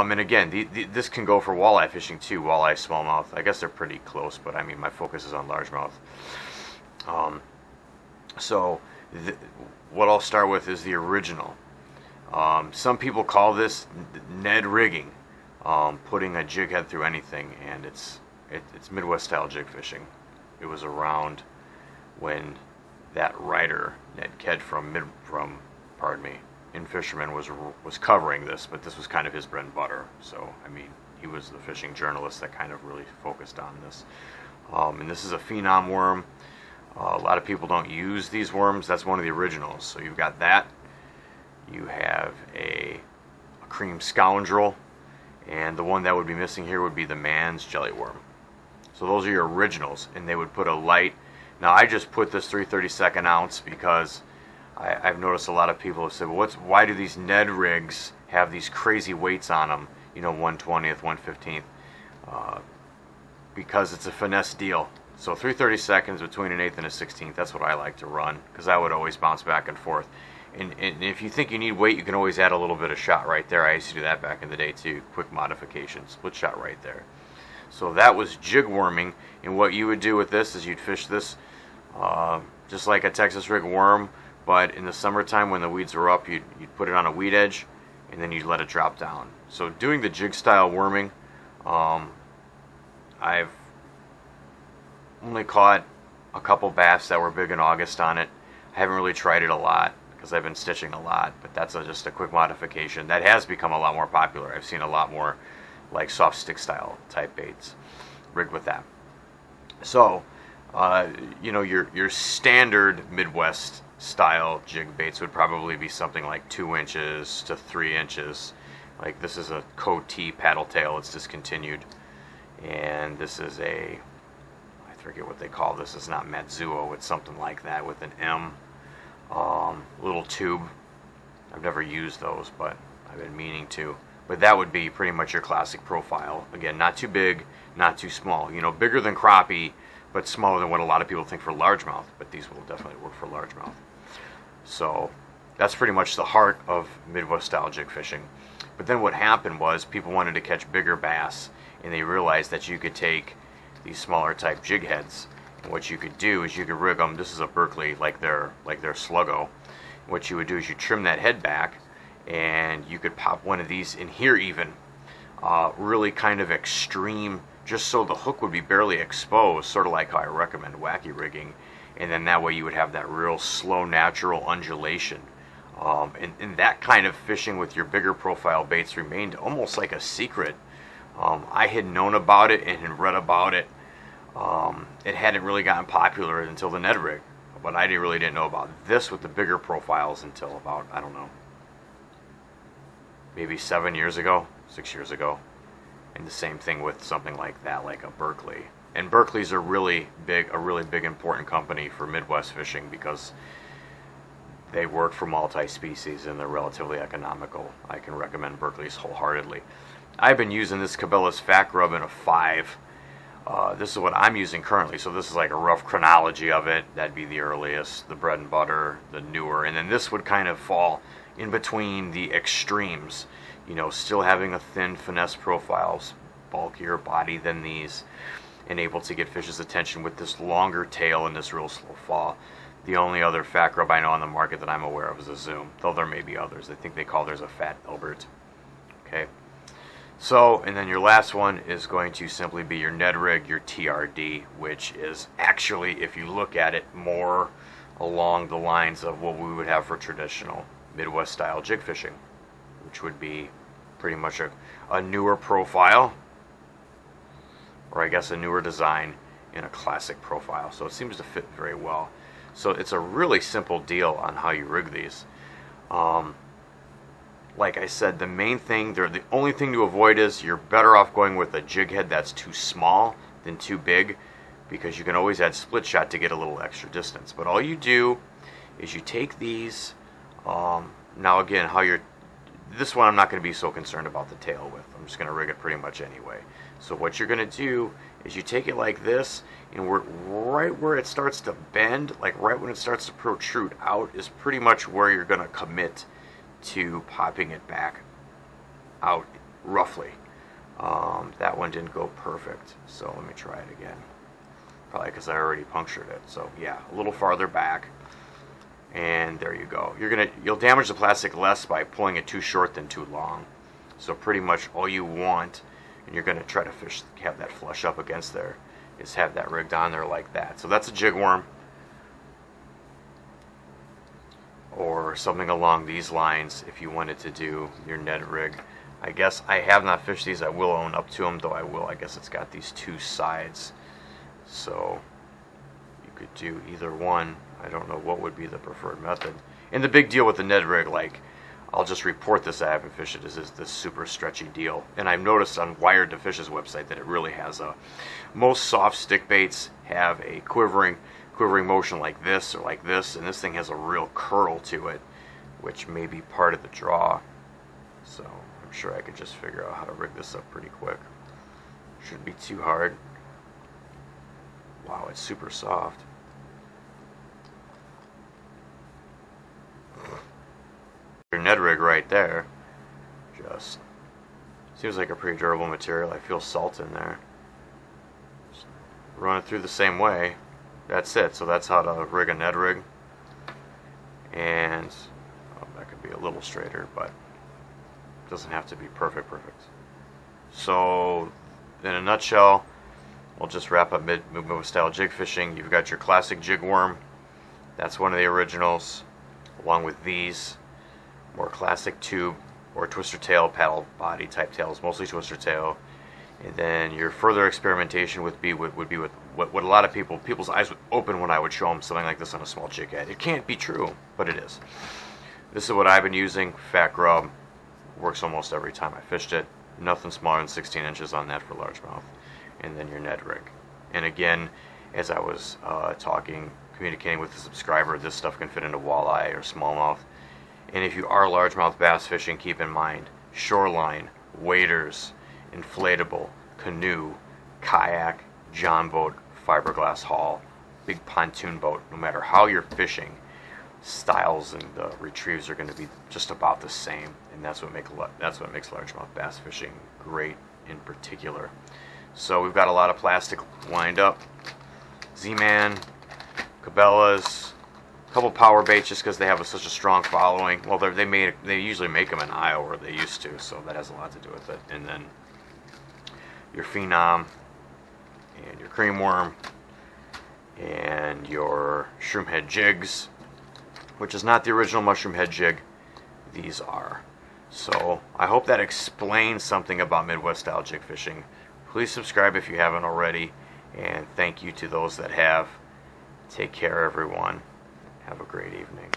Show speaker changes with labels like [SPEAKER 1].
[SPEAKER 1] And again, this can go for walleye fishing too, walleye, smallmouth. I guess they're pretty close, but I mean, my focus is on largemouth. So what I'll start with is the original. Some people call this Ned rigging, putting a jig head through anything, and it's Midwest style jig fishing. It was around when that writer Ned Ked from In Fisherman was covering this, but this was kind of his bread and butter. So I mean, he was the fishing journalist that kind of really focused on this. And this is a phenom worm. A lot of people don't use these worms. That's one of the originals. So you've got that. You have a cream scoundrel, and the one that would be missing here would be the man's jelly worm. So those are your originals, and they would put a light. Now I just put this 3/32 ounce because I've noticed a lot of people have said, well, why do these Ned rigs have these crazy weights on them, you know, 1/20th, 1/15th? Because it's a finesse deal. So 3/32 between an 1/8 and a 1/16th, that's what I like to run, because I would always bounce back and forth. And if you think you need weight, you can always add a little bit of shot right there. I used to do that back in the day too. Quick modification, split shot right there. So that was jig worming, and what you would do with this is you'd fish this just like a Texas rig worm, but in the summertime when the weeds were up, you'd put it on a weed edge, and then you'd let it drop down. So doing the jig style worming, I've only caught a couple bass that were big in August on it. I haven't really tried it a lot because I've been stitching a lot, but that's just a quick modification. That has become a lot more popular. I've seen a lot more like soft stick style type baits rigged with that. So, you know, your standard Midwest style jig baits would probably be something like 2 inches to 3 inches. Like this is a Code T paddle tail. It's discontinued, and this is I forget what they call this. It's not Matsuo. It's something like that with an M. Little tube. I've never used those, but I've been meaning to. But that would be pretty much your classic profile. Again, not too big, not too small. You know, bigger than crappie, but smaller than what a lot of people think for largemouth. But these will definitely work for largemouth. So that's pretty much the heart of Midwest style jig fishing. But then what happened was people wanted to catch bigger bass, and they realized that you could take these smaller type jig heads, and what you could do is you could rig them. This is a Berkeley, like their Sluggo. What you would do is you trim that head back, and you could pop one of these in here even, really kind of extreme, just so the hook would be barely exposed, sort of like how I recommend wacky rigging, and then that way you would have that real slow natural undulation. And that kind of fishing with your bigger profile baits remained almost like a secret. I had known about it and had read about it. It hadn't really gotten popular until the Nedrig, but I really didn't know about this with the bigger profiles until about, I don't know, maybe 7 years ago, 6 years ago. And the same thing with something like that, like a Berkeley. And Berkeley's a really big important company for Midwest fishing because they work for multi-species and they're relatively economical. I can recommend Berkeley's wholeheartedly. I've been using this Cabela's Fat Grub in a 5. This is what I'm using currently, so this is like a rough chronology of it. That'd be the earliest, the bread and butter, the newer, and then this would kind of fall in between the extremes. You know, still having a thin finesse profiles, bulkier body than these, and able to get fish's attention with this longer tail and this real slow fall. The only other Fat Grub I know on the market that I'm aware of is a Zoom, though there may be others. I think they call theirs a Fat Albert. Okay. So, and then your last one is going to simply be your Nedrig, your TRD, which is actually, if you look at it, more along the lines of what we would have for traditional Midwest style jig fishing, which would be pretty much a newer profile, or I guess a newer design in a classic profile. So it seems to fit very well. So it's a really simple deal on how you rig these. Like I said, the main thing, the only thing to avoid is you're better off going with a jig head that's too small than too big, because you can always add split shot to get a little extra distance. But all you do is you take these, now again, this one I'm not going to be so concerned about the tail with. I'm just going to rig it pretty much anyway. So what you're going to do is you take it like this, and right where it starts to bend, like right when it starts to protrude out, is pretty much where you're going to commit to popping it back out roughly. That one didn't go perfect, so let me try it again. Probably because I already punctured it. So yeah, a little farther back, and there you go. You'll damage the plastic less by pulling it too short than too long. So pretty much all you want, and you're gonna try to have that flush up against there, is have that rigged on there like that. So that's a jigworm, or something along these lines if you wanted to do your Nedrig. I guess I have not fished these. I will own up to them, though I guess it's got these two sides. So you could do either one. I don't know what would be the preferred method. And the big deal with the Nedrig, like, I'll just report this, I haven't fished it, is this super stretchy deal. And I've noticed on Wired to Fish's website that it really has most soft stick baits have a quivering motion like this or like this, and this thing has a real curl to it, which may be part of the draw. So I'm sure I could just figure out how to rig this up pretty quick. Shouldn't be too hard. Wow, it's super soft. Your Nedrig right there just seems like a pretty durable material. I feel salt in there. Just run it through the same way. That's it. So that's how to rig a Nedrig. And that could be a little straighter, but it doesn't have to be perfect. So in a nutshell, we'll just wrap up Midwest style jig fishing. You've got your classic jigworm. That's one of the originals, along with these more classic tube or twister tail paddle body type tails, mostly twister tail. And then your further experimentation would be with what a lot of people's eyes would open when I would show them something like this on a small jig head. It can't be true, but it is. This is what I've been using. Fat grub works almost every time I fished it. Nothing smaller than 16 inches on that for largemouth. And then your Nedrig. And again, as I was communicating with the subscriber, this stuff can fit into walleye or smallmouth. And if you are largemouth bass fishing, keep in mind shoreline, waders, inflatable, canoe, kayak, john boat, fiberglass hull, big pontoon boat. No matter how you're fishing, styles and the retrieves are going to be just about the same, and that's what makes largemouth bass fishing great in particular. So we've got a lot of plastic lined up. Z-Man, Cabela's, a couple power baits just because they have such a strong following. Well, they usually make them in Iowa, or they used to, so that has a lot to do with it. And then your Phenom, and your cream worm, and your shroom head jigs, which is not the original mushroom head jig. These are. So I hope that explains something about Midwest style jig fishing. Please subscribe if you haven't already, and thank you to those that have. Take care, everyone. Have a great evening.